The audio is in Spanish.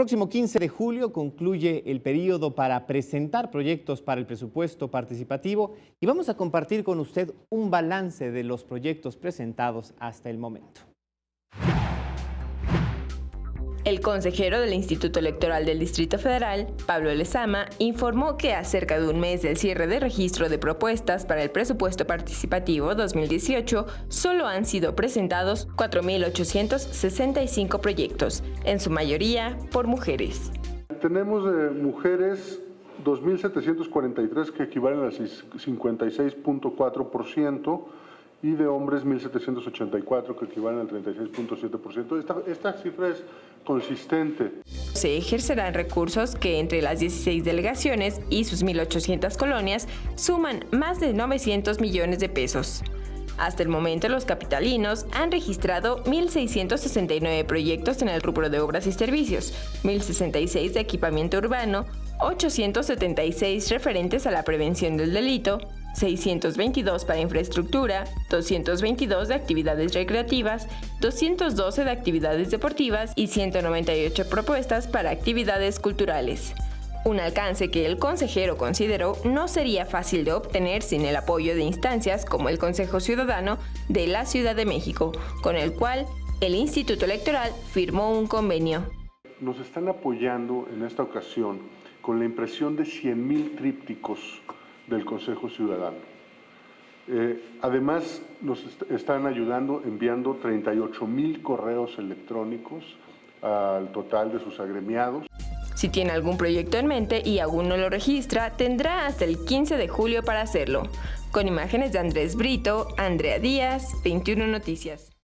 próximo 15 de julio concluye el periodo para presentar proyectos para el presupuesto participativo y vamos a compartir con usted un balance de los proyectos presentados hasta el momento. El consejero del Instituto Electoral del Distrito Federal, Pablo Lezama, informó que a cerca de un mes del cierre de registro de propuestas para el presupuesto participativo 2018, solo han sido presentados 4.865 proyectos, en su mayoría por mujeres. Tenemos de mujeres 2.743 que equivalen al 56.4%, y de hombres 1.784 que equivalen al 36.7%. Esta cifra es consistente. Se ejercerán recursos que entre las 16 delegaciones y sus 1.800 colonias suman más de 900 millones de pesos. Hasta el momento, los capitalinos han registrado 1.669 proyectos en el rubro de obras y servicios, 1.066 de equipamiento urbano, 876 referentes a la prevención del delito, 622 para infraestructura, 222 de actividades recreativas, 212 de actividades deportivas y 198 propuestas para actividades culturales. Un alcance que el consejero consideró no sería fácil de obtener sin el apoyo de instancias como el Consejo Ciudadano de la Ciudad de México, con el cual el Instituto Electoral firmó un convenio. Nos están apoyando en esta ocasión con la impresión de 100,000 trípticos del Consejo Ciudadano. Además, nos están ayudando enviando 38,000 correos electrónicos al total de sus agremiados. Si tiene algún proyecto en mente y aún no lo registra, tendrá hasta el 15 de julio para hacerlo. Con imágenes de Andrés Brito, Andrea Díaz, 21 Noticias.